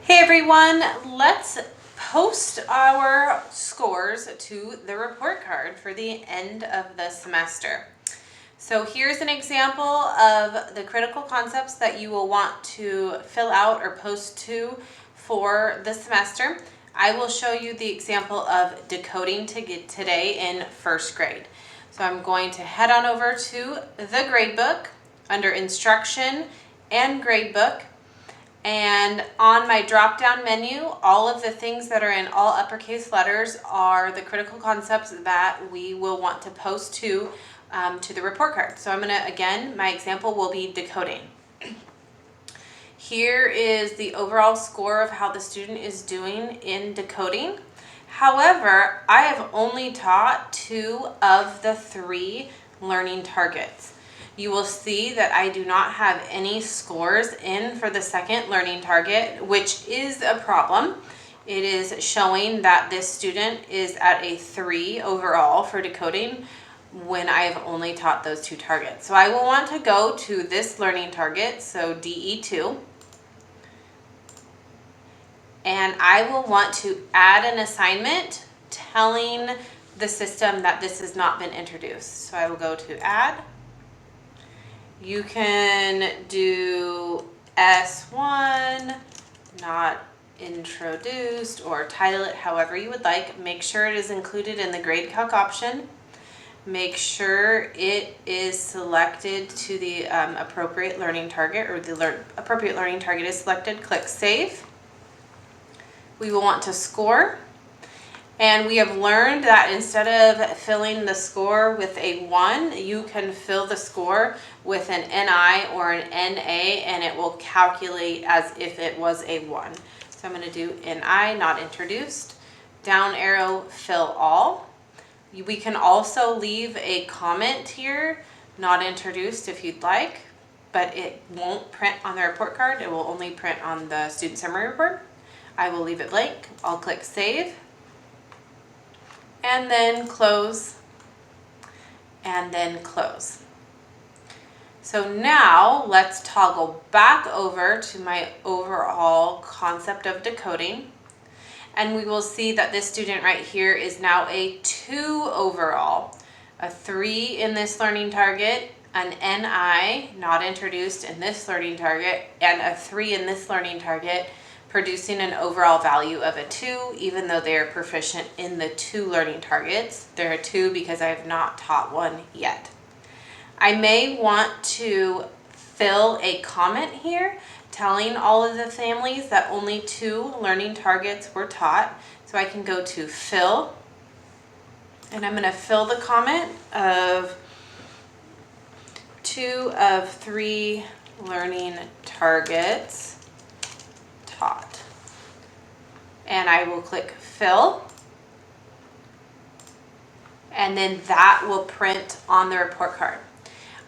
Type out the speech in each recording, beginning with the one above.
Hey everyone, let's post our scores to the report card for the end of the semester. So here's an example of the critical concepts that you will want to fill out or post to for the semester. I will show you the example of decoding today in first grade. So I'm going to head on over to the gradebook under instruction and gradebook. And on my drop-down menu, all of the things that are in all uppercase letters are the critical concepts that we will want to post to the report card. So I'm gonna, again, my example will be decoding. Here is the overall score of how the student is doing in decoding. However, I have only taught 2 of the 3 learning targets. You will see that I do not have any scores in for the second learning target, which is a problem. It is showing that this student is at a 3 overall for decoding when I have only taught those 2 targets. So I will want to go to this learning target, so DE2, and I will want to add an assignment telling the system that this has not been introduced. So I will go to add. You can do S1, not introduced, or title it however you would like. Make sure it is included in the grade calc option. Make sure it is selected to the appropriate learning target, or the appropriate learning target is selected. Click Save. We will want to score. And we have learned that instead of filling the score with a 1, you can fill the score with an NI or an NA, and it will calculate as if it was a 1. So I'm going to do NI, not introduced. Down arrow, fill all. We can also leave a comment here, not introduced, if you'd like, but it won't print on the report card. It will only print on the student summary report. I will leave it blank. I'll click Save. And then close, and then close. So now let's toggle back over to my overall concept of decoding. And we will see that this student right here is now a 2 overall, a 3 in this learning target, an NI, not introduced, in this learning target, and a 3 in this learning target, producing an overall value of a 2, even though they are proficient in the 2 learning targets. They're a 2 because I have not taught 1 yet. I may want to fill a comment here telling all of the families that only 2 learning targets were taught. So I can go to Fill, and I'm going to fill the comment of 2 of 3 learning targets taught. And I will click Fill, and then that will print on the report card.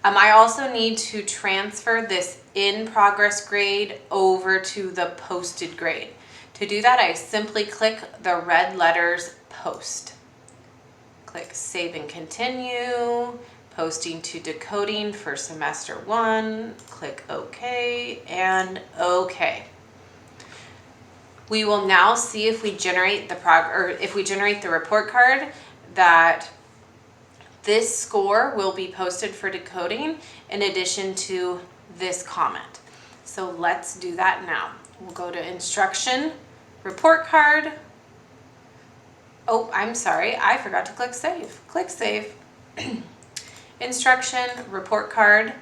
I also need to transfer this in progress grade over to the posted grade. To do that, I simply click the red letters Post. Click Save and Continue. Posting to decoding for semester 1. Click OK and OK. We will now see if we generate the report card that this score will be posted for decoding in addition to this comment. So let's do that now. We'll go to Instruction, Report Card. Oh, I'm sorry, I forgot to click Save. Click Save. Instruction, Report Card.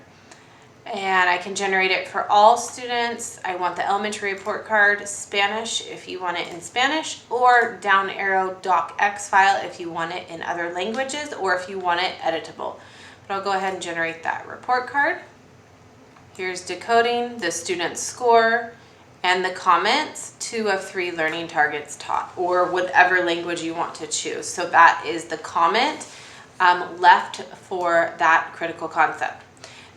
And I can generate it for all students. I want the elementary report card Spanish if you want it in Spanish, or down arrow docx file if you want it in other languages, or if you want it editable. But I'll go ahead and generate that report card. Here's decoding, the student's score, and the comments, 2 of 3 learning targets taught, or whatever language you want to choose. So that is the comment left for that critical concept.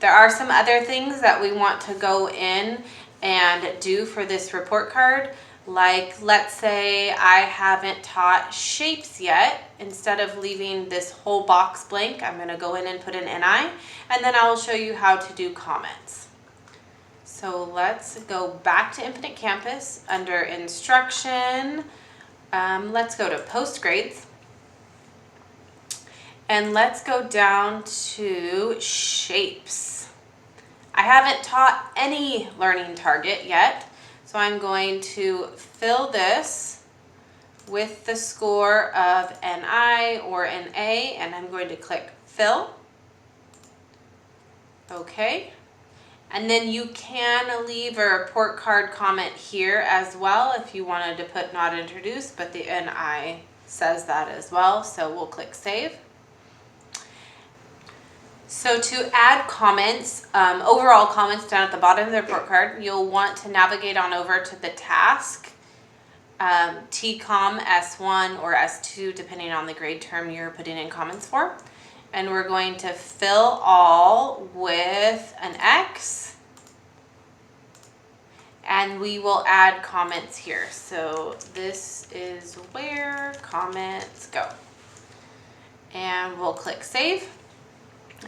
There are some other things that we want to go in and do for this report card. Like, let's say I haven't taught shapes yet. Instead of leaving this whole box blank, I'm going to go in and put an NI, and then I will show you how to do comments. So So let's go back to Infinite Campus under instruction. Let's go to post grades. And let's go down to shapes. I haven't taught any learning target yet, so I'm going to fill this with the score of NI or NA, and I'm going to click fill. Okay. And then you can leave a report card comment here as well if you wanted to put not introduced, but the NI says that as well, so we'll click save. So to add comments, overall comments down at the bottom of the report card, you'll want to navigate on over to the task, TCOM S1 or S2, depending on the grade term you're putting in comments for. And we're going to fill all with an X. And we will add comments here. So this is where comments go. And we'll click save.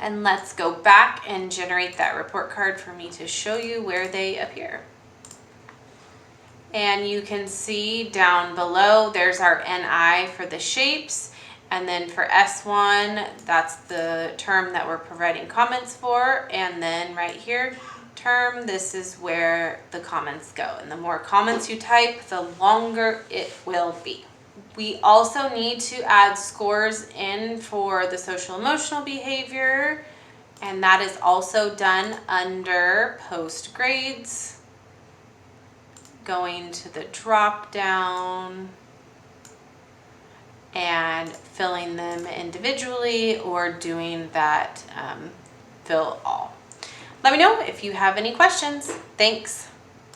And let's go back and generate that report card for me to show you where they appear. And you can see down below, there's our NI for the shapes. And then for S1, that's the term that we're providing comments for. And then right here, term, this is where the comments go. And the more comments you type, the longer it will be. We also need to add scores in for the social emotional behavior, and that is also done under post grades. Going to the drop down and filling them individually or doing that fill all. Let me know if you have any questions. Thanks.